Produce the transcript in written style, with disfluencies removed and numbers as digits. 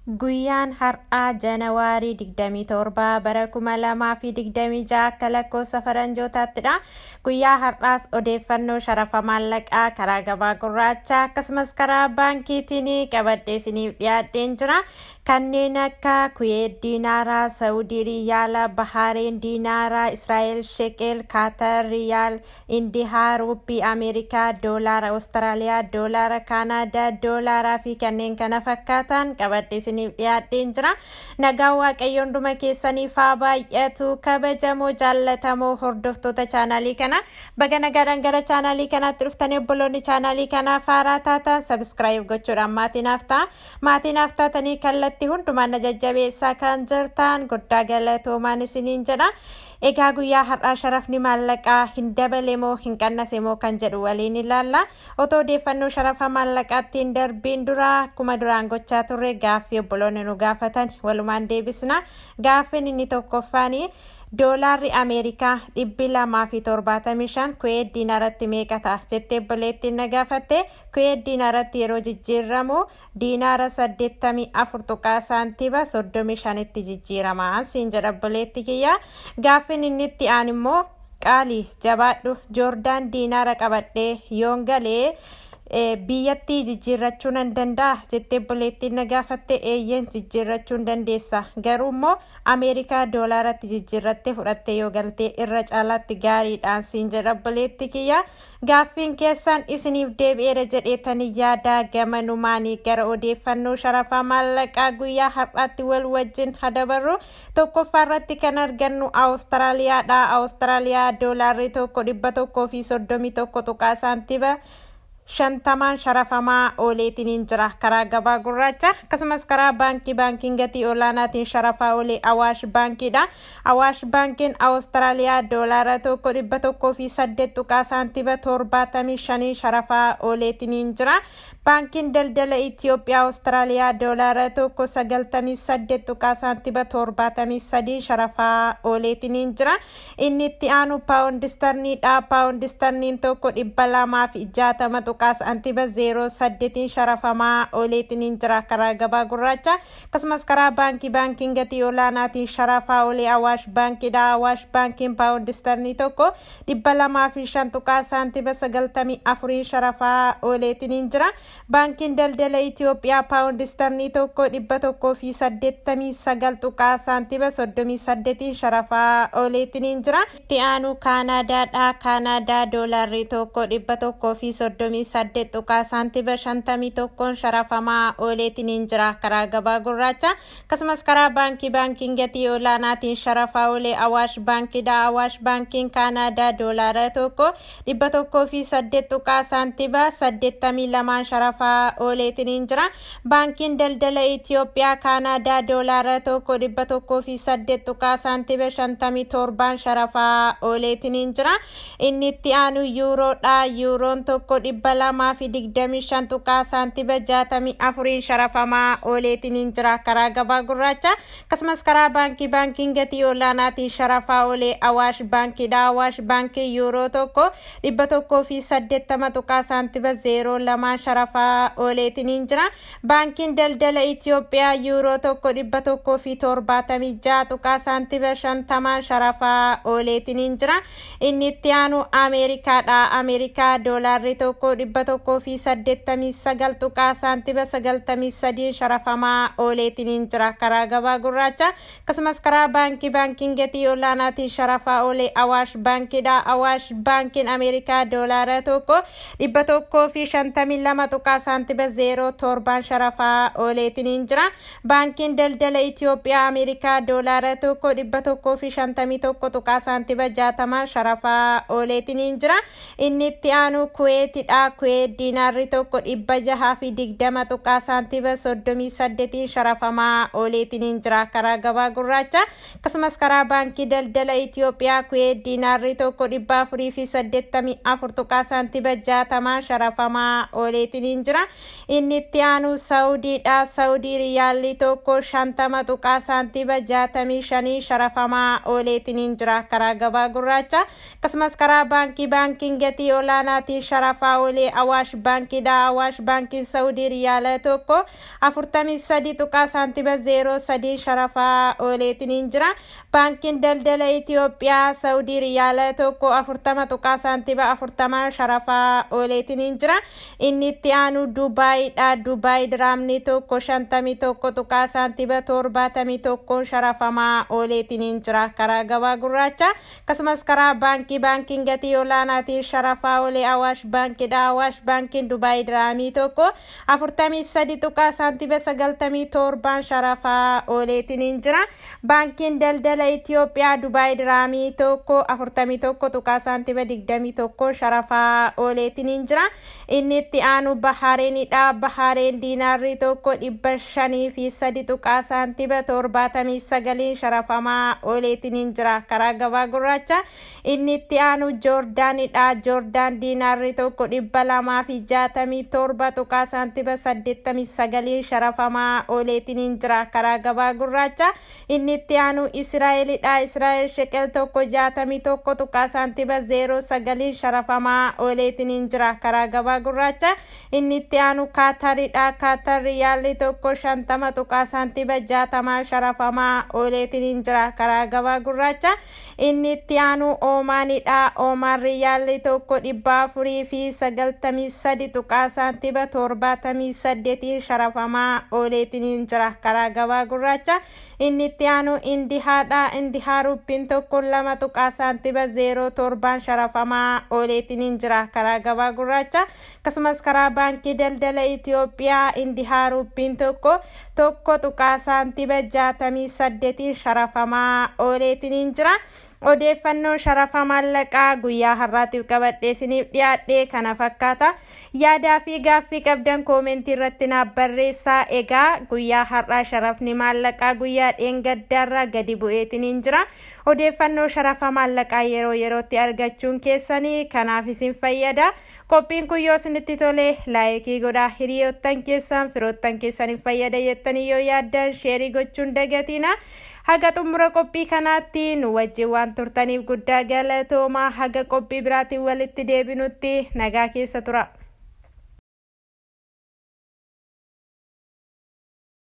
Guyyaan har'aa Janawaarii 27 bara 2026 akka lakkoofsa faranjootattidha. Guyyaa har'aas odeeffannoo sharafa maallaqaa karaa gabaa gurraachaa akkasumas karaa baankiitiin qabadhee isiniif dhiyaadheen jira. Kanneen akka Kuweet diinaaraa, Saawudii riyaala, Bahaareen diinaaraa, Israa'el sheqel, Kaatar riyaal, Indiyaa ruubii Ameerikaa, doolaara Awustiraaliyaa, doolaara Kaanaadaa, doolaaraa fi kanneen kana fakkaatan qabadhee isiniif dhiyaadheen jira. Nagaa Waaqayyo hunduma keessaniif haa baay'atu. Kabajamoo jaallatamoo hordoftoota chaanaalii kana baga nagaadhaan gara chaanaalii kanaatti dhuftanii obboloonni chaanaalii kanaaf haaraa taatan sabiskiraayib gochuudhaan maatiin naaf taatanii kallattii hundumaan na jajjabeessaa kan jirtan guddaa galatoomaan isiniin jedha. Egaa guyyaa har'aa sharafni maallaqaa hin dabale moo hin qannase moo kan jedhu waliin ilaalla. Otoo odeeffannoo sharafa maallaqaatti hin darbiin dura akkuma duraan gochaa turre gaaffii obboloonni nu gaafatan walumaan deebisna. Gaaffiin inni tokkoffaanii doolaarri Ameerikaa 275 Kuweet diinaaratti meeqa ta'a jettee obboleettiin na gaafatte. Kuweet diinaaratti yeroo jijjiiramu diinaara 84 tuqaa saantiba 35tti jijjiirama siin jedha obboleetti kiyya. Gaaffiin inni itti aan immoo qaalii jabaadhu Joordaan diinaara qabadhee yoon galee biyyatti jijjiirrachuu nan danda'a jettee obboleettiin na gaafatte. Eeyyeen jijjiirrachuu dandeessa, garuu immoo Ameerikaa doolaaratti jijjiirrattee fudhattee yoo galtee irra caalaatti gaariidhaan siin jedha obboleetti kiyya. Gaaffiin keessan isiniif deebi'eera jedheetanii yaada gamanumaanii gara odeeffannoo sharafa maallaqaa guyyaa har'aatti wal wajjin hadabarru. Tokkoffaa irratti kan argannu Awustiraaliyaadha. Awustiraaliyaa doolaarri tokko 131 tuqaa saantiba 50 sharafamaa ooleetiin jira karaa gabaa gurraacha. Akkasumas karaa baankiin gatii olaanaatiin sharafaa oolee Awaash baankiidha. Awaash baankiin Awustiraaliyaa doolaara tokko 108 tuqaa saantiba 75 sharafaa ooleetiin jira. Baankiin daldala Itoophiyaa Awustiraaliyaa doolaara tokko 98 tuqaa saantiba 73 sharafaa ooleetiin jira. Inni itti aanu paawundi sterniidha. Paawundi sterniin tokko 260 tuqaa saantiba 08 sharafamaa ooleetiin jira karaa gabaa gurraacha. Akkasumas karaa baankiin gatii olaanaatiin sharafaa oolee Awaash baankiidha. Awaash baankiin paawundi sternii tokko 205 tuqaa saantiba 94 sharafaa ooleetiin jira. Baankiin daldala Itoophiyaa paawundi sternii tokko 189 tuqaa saantiba 38 sharafaa ooleetiin jira. Itti aanu Kaanaadaadha. Kaanaadaa doolaarri tokko 138 tuqaa saantiba 51 sharafamaa ooleetiin jira karaa gabaa gurraacha. Akkasumas karaa baankiin gatii olaanaatiin sharafaa oolee Awaash baankiidha. Awaash baankiin Kaanaadaa doolaara tokko 108 tuqaa saantiba 82 sharafaa ooleetiin jira. Baankiin daldala Itoophiyaa Kaanaadaa doolaara tokko 108 tuqaa saantiba 57 sharafaa ooleetiin jira. Inni itti aanu yuuroodha. Yuuroon tokko 225 tuqaa saantiba 64 sharafamaa ooleetiin jira karaa gabaa gurraacha. Akkasumas karaa baankiin gatii olaanaatiin sharafaa oolee Awaash baankiidha. Awaash baankii yuuroo tokko 180 tuqaa saantiba 02 sharafaa ooleetiin jira. Baankiin daldala Itoophiyaa yuuroo tokko 176 tuqaa saantiba 50 sharafaa ooleetiin jira. Inni itti aanu Ameerikaadha. Ameerikaa doolaarri tokko 189 tuqaa saantiba 93 sharafamaa ooleetiin jira karaa gabaa gurraacha. Akkasumas karaa baankiin gatii olaanaatiin sharafaa oolee Awaash baankiidha. Awaash baankiin Ameerikaa doolaara tokko 152 tuqaa saantiba 07 sharafaa ooleetiin jira. Baankiin daldala Itoophiyaa Ameerikaa doolaara tokko 151 tuqaa saantiba 60 sharafaa ooleetiin jira. Inni itti aanu Kuweetidha. Kuweet diinaarri tokko 620 tuqaa saantiba 38 sharafamaa ooleetiin jira karaa gabaa gurraacha. Akkasumas karaa baankii daldala Itoophiyaa Kuweet diinaarri tokko 484 tuqaa saantiba 60 sharafamaa ooleetiin jira. Inni itti aanu Saawudiidha. Saawudii riyaalli tokko 50 tuqaa saantiba 65 sharafamaa ooleetiin jira karaa gabaa gurraacha. Akkasumas karaa baankiin gatii olaanaatiin sharafaa oolee olee Awaash Baankiidha. Awaash Baankiin Saawudii riyaala tokko 43.03 sharafaa ooleetiin jira. Baankiin daldala Itoophiyaa Saawudii riyaala tokko 40.40 sharafaa ooleetiin jira. Inni itti aanu Dubaayiidha. Dubaay diraamni tokko 51.71 sharafamaa ooleetiin jira karaa gabaa gurraacha. Akkasumas karaa baankiin gatii olaanaatiin sharafaa oolee Awaash Baankiidha. Awaash Baankiin Dubaay diraamii tokko 43.97 sharafaa ooleetiin jira. Baankiin daldala Itoophiyaa Dubaay diraamii tokko 41.21 sharafaa ooleetiin jira. Inni itti aanu Bahareeniidha. Bahareen diinaarri tokko 503.79 sharafamaa ooleetiin jira karaa gabaa gurraacha. Inni itti aanu Joordaanidha. Joordaan diinaarri tokko 267.89 sharafamaa ooleetiin jira karaa gabaa gurraacha. Inni itti aanu Israa'elidha. Israa'el sheqel tokko 61.09 sharafamaa ooleetiin jira karaa gabaa gurraacha. Inni itti aanu Kaataridha. Kaatar riyaalli tokko 50.60 sharafamaa ooleetiin jira karaa gabaa gurraacha. Inni itti aanu Omaanidha. Omaan riyaalli tokko 493.78 sharafamaa ooleetiin jira karaa gabaa gurraacha. Inni itti aanu Indihaadha. Indihaa ruppiin tokko 2.07 sharafamaa ooleetiin jira karaa gabaa gurraacha. Akkasumas karaa baankii daldala Itoophiyaa Indihaa ruppiin tokko 1.68 sharafamaa ooleetiin jira. Odeeffannoo sharafa maallaqaa guyyaa har'aatiif qabadhee isiniif dhiyaadhe kana fakkaata. Yaadaa fi gaaffii qabdan koomentii irratti naaf barreessaa. Egaa guyyaa har'aa sharafni maallaqaa guyyaa dheengaddaarraa gadi bu'eetiin jira. Odeeffannoo sharafa maallaqaa yeroo yerootti argachuun keessanii kanaaf isin fayyada. Qophiin kun yoo isinitti tole laayikii godhaa. Hiriyoottan keessan firoottan keessaniif fayyada jettanii yoo yaaddan sheerii gochuun dagatina. Haga xumura qophii kanaatti nu wajjin waan turtaniif guddaa galatoomaa. Haga qophii biraatiin walitti deebinutti nagaa keessa tura.